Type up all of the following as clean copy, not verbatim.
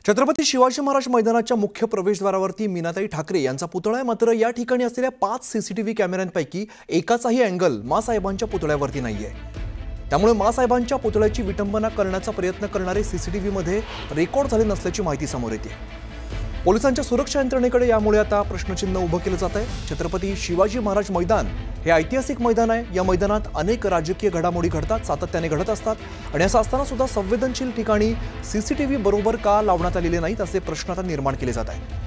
छत्रपती शिवाजी महाराज मैदानाच्या मुख्य प्रवेशद्वारावरती मीनाताई ठाकरे यांचा पुतळा आहे। मात्र या ठिकाणी असलेल्या 5 सीसीटीव्ही कॅमेऱ्यांपैकी एकाचाही अँगल मासाहेबांच्या पुतळ्यावरती नाहीये। त्यामुळे मासाहेबांच्या पुतळ्याची विटंबना करण्याचा प्रयत्न करणारे सीसीटीव्हीमध्ये रेकॉर्ड झाले नसल्याची माहिती समोर येते। पोलिसांच्या सुरक्षा यंत्रणेकडे यामुळे आता प्रश्नचिन्ह उभं केलं जात आहे। छत्रपती शिवाजी महाराज मैदान हे ऐतिहासिक मैदान आहे। या मैदानात अनेक राजकीय घडामोडी घडतात, सातत्याने घडत असतात आणि असं असताना सुद्धा संवेदनशील ठिकाणी सीसीटीव्ही बरोबर का लावण्यात आलेले नाहीत असे प्रश्न आता निर्माण केले जात आहेत।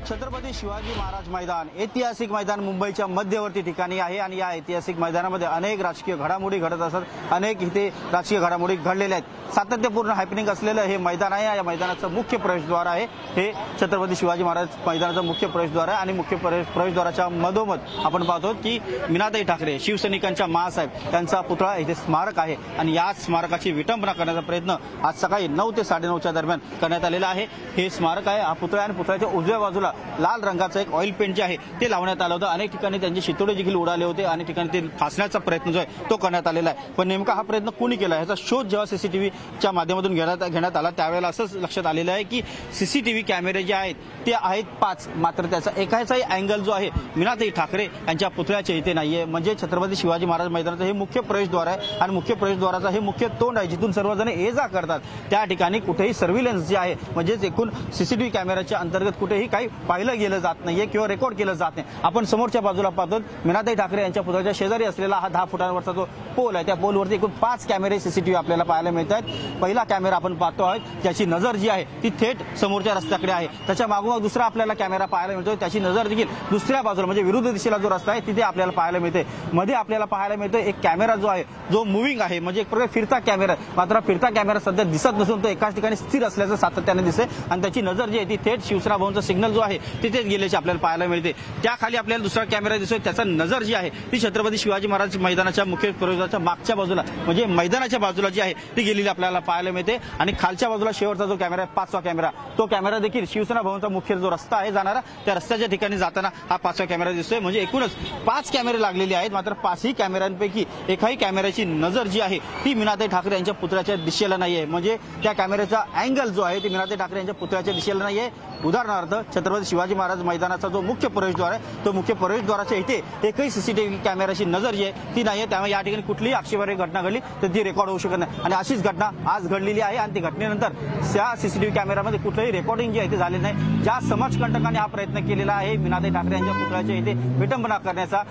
छत्रपती शिवाजी महाराज मैदान ऐतिहासिक मैदान मुंबईच्या मध्यवर्ती ठिकाणी आहे आणि या ऐतिहासिक मैदानामध्ये अनेक राजकीय घडामोडी घडत असतात। अनेक इथे राजकीय घडामोडी घडलेल्या आहेत। सातत्यपूर्ण हॅपनिंग असलेलं हे मैदान आहे। या मैदानाचं मुख्य प्रवेशद्वार आहे हे छत्रपती शिवाजी महाराज मैदानाचं मुख्य प्रवेशद्वार आहे आणि मुख्य प्रवेशद्वाराच्या मधोमध आपण पाहतो की मीनाताई ठाकरे शिवसैनिकांच्या मासाहेब यांचा पुतळा इथे स्मारक आहे आणि या स्मारकाची विटंबना करण्याचा प्रयत्न आज सकाळी 9 ते 9:30च्या दरम्यान करण्यात आलेला आहे। हे स्मारक आहे, हा पुतळा आणि पुतळ्याच्या उजव्या बाजूला लाल रंगाचं एक ऑइल पेंट जे आहे ते लावण्यात आलं होतं। अनेक ठिकाणी त्यांचे शितोडे देखील उडाले होते, अनेक ठिकाणी ते फासण्याचा प्रयत्न जो आहे तो करण्यात आलेला आहे। पण नेमका हा प्रयत्न कोणी केला याचा शोध जेव्हा सीसीटीव्हीच्या माध्यमातून घेण्यात आला त्यावेळेला असंच लक्षात आलेलं आहे की सीसीटीव्ही कॅमेरे जे आहेत ते आहेत 5, मात्र त्याचा एकाचाही अँगल जो आहे मीनाताई ठाकरे यांच्या पुतळ्याच्या इथे नाहीये। म्हणजे छत्रपती शिवाजी महाराज मैदानाचं हे मुख्य प्रवेशद्वार आहे आणि मुख्य प्रवेशद्वाराचा हे मुख्य तोंड आहे जिथून सर्वजण ये जा करतात। त्या ठिकाणी कुठेही सर्व्हिलन्स जे आहे म्हणजेच एकूण सीसीटीव्ही कॅमेऱ्याच्या अंतर्गत कुठेही काही पाहिलं गेलं जात नाहीये किंवा रेकॉर्ड केलं जात नाही। आपण समोरच्या बाजूला पाहतो मीनाताई ठाकरे यांच्या पुतळ्याच्या शेजारी असलेला हा 10 फुटांवरचा जो पोल आहे त्या पोलवरती एकूण 5 कॅमेरे सीसीटीव्ही आपल्याला पाहायला मिळत आहेत। पहिला कॅमेरा आपण पाहतो आहे त्याची नजर जी आहे ती थेट समोरच्या रस्त्याकडे आहे। त्याच्या मागोमाग दुसरा आपल्याला कॅमेरा पाहायला मिळतोय, त्याची नजर देखील दुसऱ्या बाजूला म्हणजे विरुद्ध दिशेला जो रस्ता आहे तिथे आपल्याला पाहायला मिळते। मध्ये आपल्याला पाहायला मिळतोय एक कॅमेरा जो आहे जो मूव्हिंग आहे म्हणजे एक प्रकारे फिरता कॅमेरा, मात्र फिरता कॅमेरा सध्या दिसत नसून तो एकाच ठिकाणी स्थिर असल्याचं सातत्याने दिसते आणि त्याची नजर जी आहे ती थेट शिवसेना भवनचा सिग्नल जो आहे तिथेच गेल्याचे आपल्याला पाहायला मिळते। त्याखाली आपल्याला दुसरा कॅमेरा दिसतोय, त्याचा नजर जी आहे ती छत्रपती शिवाजी महाराज मैदानाच्या मुख्य प्रवेशद्वाराच्या मागच्या बाजूला म्हणजे मैदानाच्या बाजूला जी आहे ती गेलेली आपल्याला पाहायला मिळते आणि खालच्या बाजूला शेवटचा जो कॅमेरा आहे 5वा कॅमेरा, तो कॅमेरा देखील शिवसेना भवनचा मुख्य जो रस्ता आहे जाणारा त्या रस्त्याच्या ठिकाणी जाताना हा 5वा कॅमेरा दिसतोय। म्हणजे एकूणच 5 कॅमेरे लागलेले आहेत, मात्र 5ही कॅमेऱ्यांपैकी एकाही कॅमेऱ्याची नजर जी आहे ती मीनाताई ठाकरे यांच्या पुतळ्याच्या दिशेला नाहीये। म्हणजे त्या कॅमेऱ्याचा अँगल जो आहे ती मीनाताई ठाकरे यांच्या पुतळ्याच्या दिशेला नाहीये। उदाहरणार्थ छत्रपती शिवाजी महाराज मैदानाचा जो मुख्य प्रवेशद्वार आहे तो मुख्य प्रवेशद्वाराच्या इथे एकही सीसीटीव्ही कॅमेऱ्याची नजर जी आहे ती नाहीये। त्यामुळे या ठिकाणी कुठलीही आक्षेपार्ह घटना घडली तर ती रेकॉर्ड होऊ शकत नाही आणि अशीच घटना आज घडलेली आहे आणि ती घटनेनंतर त्या सीसीटीव्ही कॅमेऱ्यामध्ये कुठलंही रेकॉर्डिंग जी आहे ते झालेलं नाही। ज्या समाजकंटकांनी हा प्रयत्न केलेला आहे मीनाताई ठाकरे यांच्या पुतळ्याच्या इथे विटंबना करण्याचा,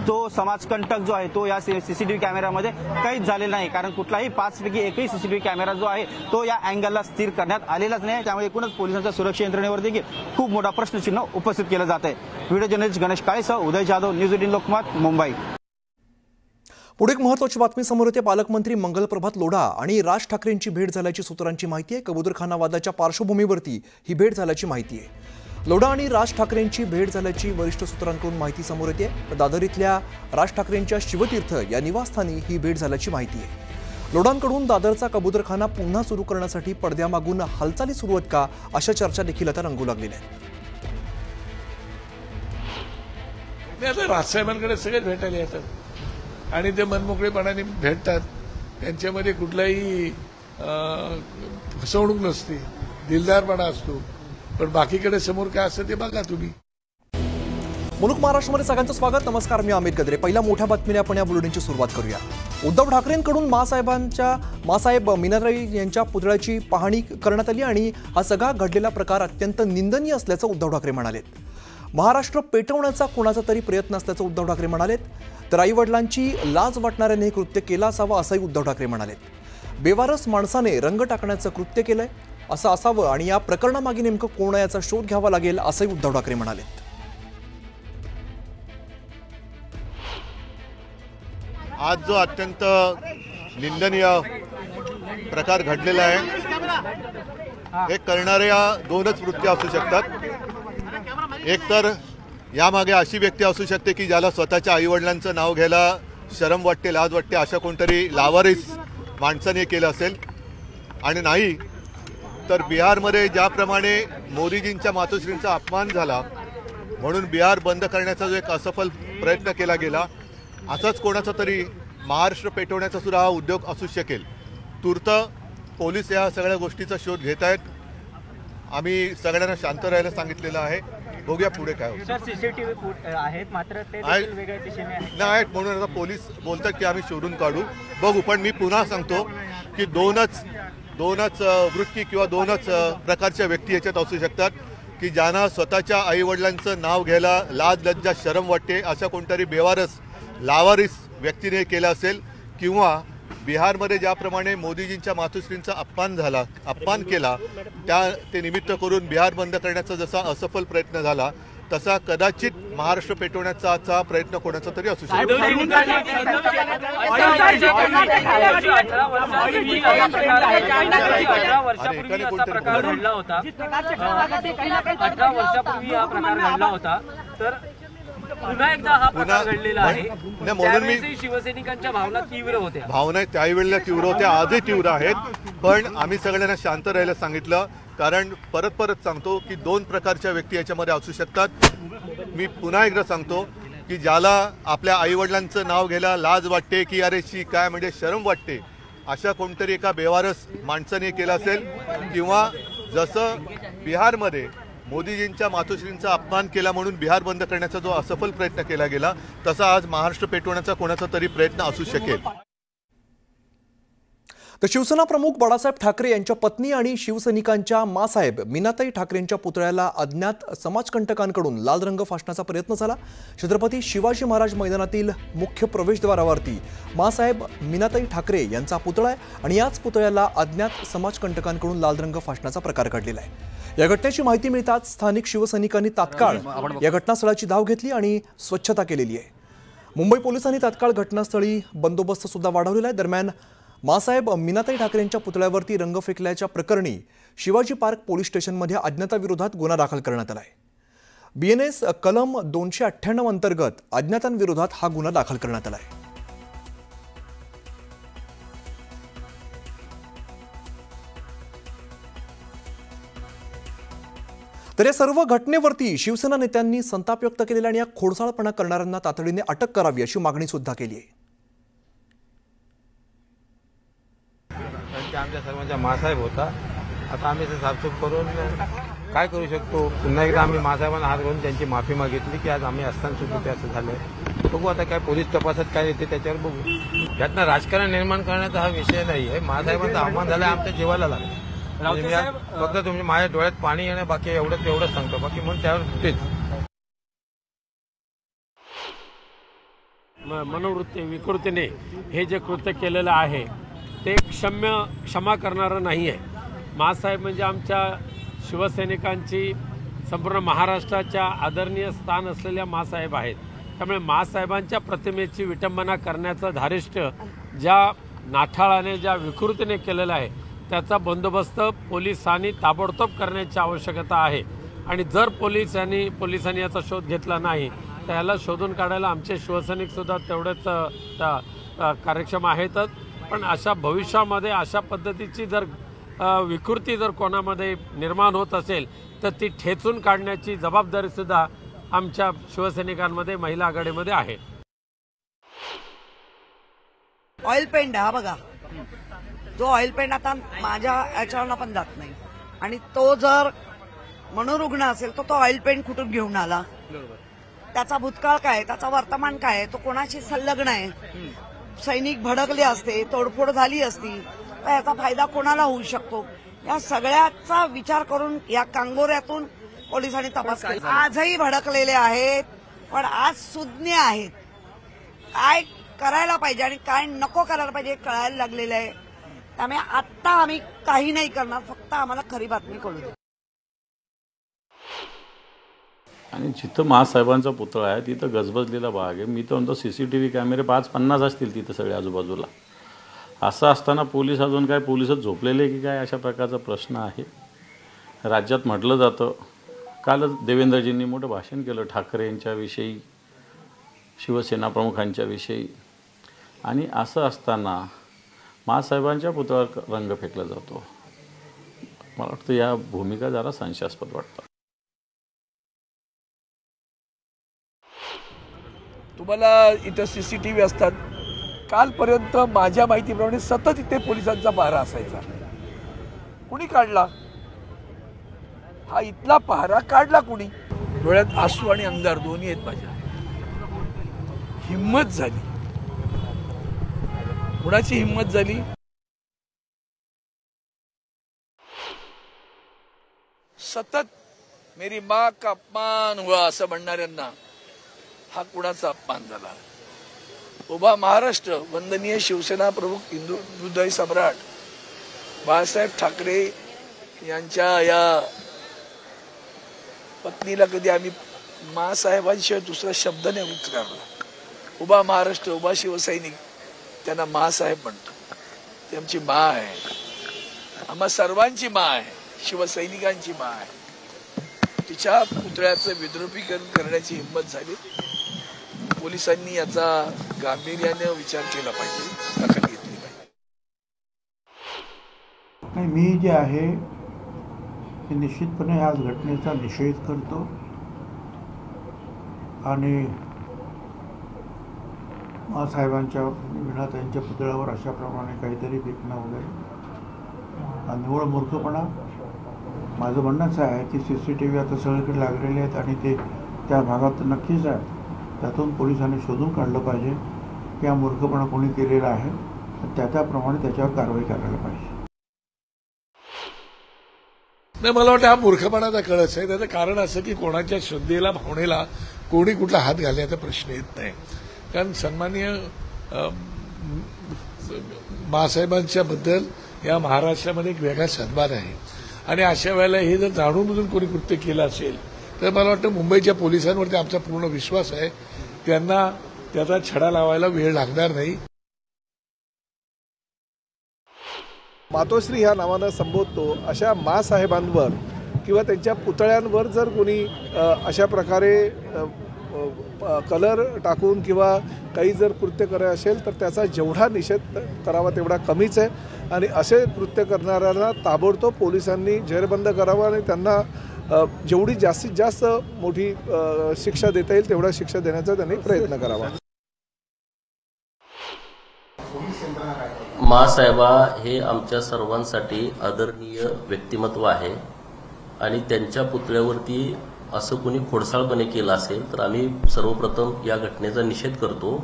तो समाजकंटक जो आहे तो या सीसीटीव्ही कॅमेऱ्यामध्ये काहीच झालेला नाही, कारण कुठलाही 5 पैकी एकही सीसीटीव्ही कॅमेरा जो आहे तो या अँगलला स्थिर करण्यात आलेलाच नाही। त्यामुळे एकूणच पोलिसांच्या सुरक्षा यंत्रणेवर देखील खूप मोठा प्रश्नचिन्ह उपस्थित केलं जात आहे। व्हिडिओ जर्नलिस्ट गणेश काळेसह उदय जाधव, न्यूज 18 लोकमत, मुंबई। पुढे एक महत्त्वाची बातमी समोर येते। पालकमंत्री मंगलप्रभात लोढा आणि राज ठाकरेंची भेट झाल्याची सूत्रांची माहिती आहे। कबूतरखाना वादाच्या पार्श्वभूमीवरती ही भेट झाल्याची माहिती आहे। लोढा आणि राज ठाकरेंची भेट झाल्याची वरिष्ठ सूत्रांकडून माहिती समोर येते। दादर इथल्या राज ठाकरेंच्या शिवतीर्थ या निवासस्थानी ही भेट झाल्याची माहिती आहे। लोढांकडून दादरचा कबूतरखाना पुन्हा सुरू करण्यासाठी पडद्यामागून हालचाली सुरू आहेत का अशा चर्चा देखील आता रंगू लागलेल्या आहेत। राजसाहेबांकडे सगळे भेटायला येतात आणि ते मनमोकळेपणाने भेटतात, त्यांच्यामध्ये कुठलाही फसवणूक नसते, दिलदारपणा असतो। पण बाकीकडे समोर काय असतं ते बघा तुम्ही। मुलुक महाराष्ट्रामध्ये सगळ्यांचं स्वागत। नमस्कार, मी अमित गद्रे। पहिल्या मोठ्या बातमीने आपण या बुलेटिनची सुरुवात करूया। उद्धव ठाकरेंकडून मासाहेब मीनाताई यांच्या पुतळ्याची पाहणी करण्यात आली आणि हा सगळा घडलेला प्रकार अत्यंत निंदनीय असल्याचं उद्धव ठाकरे म्हणालेत। महाराष्ट्र पेटवण्याचा कोणाचा तरी प्रयत्न असल्याचं उद्धव ठाकरे म्हणालेत। तर आईवडिलांची लाज वाटणाऱ्याने हे कृत्य केलं असावं असंही उद्धव ठाकरे म्हणालेत। बेवारस माणसाने रंग टाकण्याचं कृत्य केलंय असं असावं आणि या प्रकरणामागे नेमकं कोण आहे याचा शोध घ्यावा लागेल असंही उद्धव ठाकरे म्हणालेत। आज जो अत्यंत निंदनीय प्रकार घडलेला आहे हे करणाऱ्या 2च वृत्ती असू शकतात। एक तर यामागे अशी व्यक्ती असू शकते की ज्याला स्वतःच्या आईवडिलांचं नाव घ्यायला शरम वाटते, लाज वाटते, अशा कोणतरी लावारिस माणसाने केलं असेल। आणि नाही तर बिहारमध्ये ज्याप्रमाणे मोदीजींच्या मातोश्रींचा अपमान झाला म्हणून बिहार बंद करण्याचा जो एक असफल प्रयत्न केला गेला, असाच कोणाचा तरी महाराष्ट्र पेटवण्याचा सुद्धा हा उद्योग असू शकेल। तूर्त पोलीस या सगळ्या गोष्टीचा शोध घेत आहेत. आम्ही सगळ्यांना शांत राहायला सांगितलेलं आहे. बघूया पुढे काय होतं. सर सीसीटीव्ही आहेत मात्र ते देखील वेगळ्या दिशेने आहेत. नाही आहेत म्हणून आता पोलीस बोलतात की आम्ही शोधून काढू. बघू. पण मी पुन्हा सांगतो की दोनच वृत्ती किंवा दोनच प्रकारच्या व्यक्ती याच्यात असू शकतात की ज्यांना स्वतःच्या आईवडिलांचं नाव घ्यायला लाज लज्जा शरम वाटते, अशा कोणतरी बेवारस लावारिस व्यक्तीने केलं असेल, किंवा बिहारमध्ये ज्याप्रमाणे मोदीजींच्या मातोश्रींचा अपमान केला ते निमित्त करून बिहार बंद करण्याचा जसा असफल प्रयत्न झाला तसा कदाचित महाराष्ट्र पेटवण्याचा प्रयत्न कोणाचा तरी असू शकतो. पुन्हा एकदा हा प्रकार घडलेला आहे. म्हणून मी शिवसैनिकांच्या भावना तीव्र होत्या. भावना त्यावेळेला तीव्र होत्या, आजही तीव्र आहेत. पण आम्ही सगळ्यांना शांत राहायला सांगितलं, कारण परत सांगतो की दोन प्रकारच्या व्यक्ती याच्यामध्ये असू शकतात. मी पुन्हा एकदा सांगतो की ज्याला आपल्या आईवडिलांचं नाव घ्यायला लाज वाटते की अरे शी काय म्हणजे शरम वाटते, अशा कोणतरी एका बेवारस माणसाने केलं असेल, किंवा जसं बिहारमध्ये मोदीजींच्या मातोश्रींचा अपमान केला म्हणून बिहार बंद करण्याचा जो असफल प्रयत्न केला गेला तसा आज महाराष्ट्र पेटवण्याचा कोणाचा तरी प्रयत्न असू शकेल. तर शिवसेना प्रमुख बाळासाहेब ठाकरे यांच्या पत्नी आणि शिवसैनिकांच्या मासाहेब मीनाताई ठाकरेंच्या पुतळ्याला अज्ञात समाजकंटकांकडून लाल रंग फासण्याचा प्रयत्न झाला. छत्रपती शिवाजी महाराज मैदानातील मुख्य प्रवेशद्वारावरती मासाहेब मीनाताई ठाकरे यांचा पुतळा आहे आणि याच पुतळ्याला अज्ञात समाजकंटकांकडून लाल रंग फासण्याचा प्रकार घडलेला आहे. या घटनेची माहिती मिळताच स्थानिक शिवसैनिकांनी तात्काळ या घटनास्थळाची धाव घेतली आणि स्वच्छता केलेली आहे. मुंबई पोलिसांनी तात्काळ घटनास्थळी बंदोबस्त सुद्धा वाढवलेला आहे. दरम्यान मासाहेब मीनाताई ठाकरेंच्या पुतळ्यावरती रंग फेकल्याच्या प्रकरणी शिवाजी पार्क पोलीस स्टेशनमध्ये अज्ञाताविरोधात गुन्हा दाखल करण्यात आला आहे. BNS कलम 298 अंतर्गत अज्ञातांविरोधात हा गुन्हा दाखल करण्यात आला आहे. तर या सर्व घटनेवरती शिवसेना नेत्यांनी संताप व्यक्त केलेला आणि या खोडसाळपणा करणाऱ्यांना तातडीने अटक करावी अशी मागणी सुद्धा केली आहे. आमच्या सर्वांचा मासाहेब होता. आता आम्ही ते साफसूफ करून काय करू शकतो. पुन्हा एकदा आम्ही मासाहेबांना हात घालून त्यांची माफी मागितली की आज आम्ही असताना सुद्धा ते असं झालंय. बघू आता काय पोलीस तपासात काय येते त्याच्यावर बघू. यातनं राजकारण निर्माण करण्याचा हा विषय नाही आहे. मासाहेबांचा अपमान झाला आमच्या जीवाला लागला. फक्त तुम्ही माझ्या डोळ्यात पाणी येणं बाकी एवढंच सांगतो. बाकी म्हणून त्यावर तेच मनोवृत्ती विकृतीने हे जे कृत्य केलेलं आहे ते क्षमा करणारं नाही आहे. मासाहेब म्हणजे आमच्या शिवसैनिकांची संपूर्ण महाराष्ट्राच्या आदरणीय स्थान असलेल्या मासाहेब आहेत. त्यामुळे मासाहेबांच्या प्रतिमेची विटंबना करण्याचं धारिष्ट्य ज्या नाठाळाने ज्या विकृतीने केलेलं आहे त्याचा बंदोबस्त पोलिसांनी ताबडतोब करण्याची आवश्यकता आहे. आणि जर पोलिसांनी याचा शोध घेतला नाही तर याला शोधून काढायला आमचे शिवसैनिकसुद्धा तेवढेच कार्यक्षम आहेतच. पण अशा भविष्यामध्ये अशा पद्धतीची जर विकृती जर कोणामध्ये निर्माण होत असेल तर ती ठेचून काढण्याची जबाबदारीसुद्धा आमच्या शिवसैनिकांमध्ये महिला आघाडीमध्ये आहे. ऑइल पेंट हा बघा, जो ऑइल पेंट आता माझ्या याच्यावर पण जात नाही आणि तो जर मनोरुग्ण असेल तर तो ऑइल पेंट कुठून घेऊन आला, त्याचा भूतकाळ काय, त्याचा वर्तमान काय, तो कोणाशी संलग्न आहे, सैनिक भडकले असते, तोडफोड झाली असती तर याचा फायदा कोणाला होऊ शकतो, या सगळ्याचा विचार करून या कांगोऱ्यातून पोलिसांनी तपास केला. आजही भडकलेले आहेत पण आज सुज्ञ आहेत. काय करायला पाहिजे आणि काय नको करायला पाहिजे कळायला लागलेलं आहे. त्यामुळे आत्ता आम्ही काही नाही करणार, फक्त आम्हाला खरी बातमी कळू दे. आणि जिथं महासाहेबांचा पुतळा आहे तिथं गजबजलेला भाग आहे. मी तर म्हणतो CCTV कॅमेरे 5-50 असतील तिथं सगळे आजूबाजूला. असं असताना पोलीस अजून काय पोलीसच झोपलेले की काय अशा प्रकारचा प्रश्न आहे. राज्यात म्हटलं जातं, कालच देवेंद्रजींनी मोठं भाषण केलं ठाकरेंच्या विषयी, शिवसेना प्रमुखांच्या विषयी. आणि असं असताना महासाहेबांच्या पुतळ्यावर रंग फेकला जातो. मला वाटतं या भूमिका जरा संशयास्पद वाटतात. तुम्हाला इथं CCTV असतात. कालपर्यंत माझ्या माहितीप्रमाणे सतत इथे पोलिसांचा पहारा असायचा. कुणी काढला? हा इथला पहारा काढला कुणी? डोळ्यात आसू आणि अंगार दोन्ही आहेत माझ्या. हिम्मत झाली. कुणाची हिम्मत झाली? सतत मेरी माँ का अपमान हुआ असं म्हणणाऱ्यांना हा कुणाचा अपमान झाला? उभा महाराष्ट्र, वंदनीय शिवसेना प्रमुख, हिंदू हृदय सम्राट बाळासाहेब ठाकरे यांच्या या पत्नीला कधी आम्ही माँसाहेबांशिवाय दुसरा शब्द नाही उच्चारला. उभा महाराष्ट्र, उभा शिवसैनिक त्यांना माँसाहेब म्हणतो. ती आमची माँ आहे, आम्हा सर्वांची माँ आहे, शिवसैनिकांची माँ आहे. तिच्या पुतळ्याचं विद्रुपीकरण करण्याची हिंमत झाली. पोलिसांनी याचा गांभीर्याने विचार केला पाहिजे, दखल घेतली पाहिजे. नाही, मी जे आहे ते निश्चितपणे आज घटनेचा निषेध करतो आणि माँसाहेबांच्या मीनाताईंच्या पुतळ्यावर अशाप्रमाणे काहीतरी फेकणं वगैरे हा निव्वळ मूर्खपणा. माझं म्हणणंच आहे की CCTV आता सगळीकडे लागलेले आहेत आणि ते त्या भागात नक्कीच आहे. त्यातून पोलिसांनी शोधून काढलं पाहिजे की हा मूर्खपणा कोणी केलेला आहे, त्याप्रमाणे त्याच्यावर कारवाई करायला पाहिजे. नाही, मला वाटतं हा मूर्खपणाचा कळस आहे. त्याचं कारण असं की कोणाच्या श्रद्धेला, भावनेला कोणी कुठला हात घालण्याचा प्रश्न येत नाही. कारण सन्माननीय माँसाहेबांच्या बद्दल या महाराष्ट्रामध्ये एक वेगळा सन्मान आहे आणि अशा वेळेला हे जर जाणून कोणी कृत्य केलं असेल तर मला वाटतं मुंबईच्या पोलिसांवरती आमचा पूर्ण विश्वास आहे. त्यांना त्याचा छडा लावायला वेळ लागणार नाही. मातोश्री ह्या नावानं संबोधतो अशा माँसाहेबांवर किंवा त्यांच्या पुतळ्यांवर जर कोणी अशा प्रकारे कलर टाकून किंवा काही जर कृत्य करायचं असेल तर त्याचा जेवढा निषेध करावा तेवढा कमीच आहे. आणि असे कृत्य करणाऱ्यांना ताबडतोब पोलिसांनी जेरबंद करावं आणि त्यांना जेवढी जास्तीत जास्त मोठी शिक्षा देता येईल तेवढा शिक्षा देण्याचा त्यांनी प्रयत्न करावा. माँसाहेबा हे आमच्या सर्वांसाठी आदरणीय व्यक्तिमत्व आहे आणि त्यांच्या पुतळ्यावरती असं कोणी खोडसाळपणे केलं असेल तर आम्ही सर्वप्रथम या घटनेचा निषेध करतो.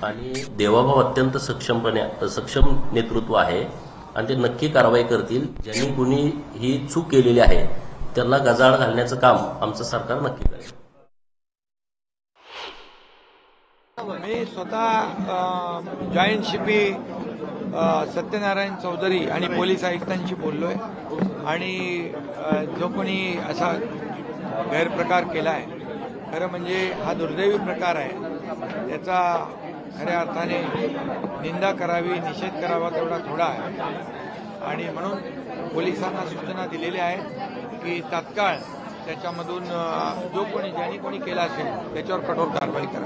आणि देवाभाव अत्यंत सक्षम नेतृत्व आहे आणि ते नक्की कारवाई करतील. ज्यांनी कुणी ही चूक केलेली आहे त्यांना गजाआड घालण्याचं काम आमचं सरकार नक्की करेल. मी स्वतः जॉईंट शिपी सत्यनारायण चौधरी आणि पोलीस आयुक्तांशी बोललोय आणि जो कोणी असा गैरप्रकार केला आहे, खरं म्हणजे हा दुर्दैवी प्रकार आहे, त्याचा खऱ्या अर्थाने निंदा करावी, निषेध करावा तेवढा थोडा आहे. आणि म्हणून पोलिसांना सूचना दिलेल्या आहेत की तात्काळ त्याच्यामधून जो कोणी ज्यांनी कोणी केला असेल त्याच्यावर कठोर कारवाई करा.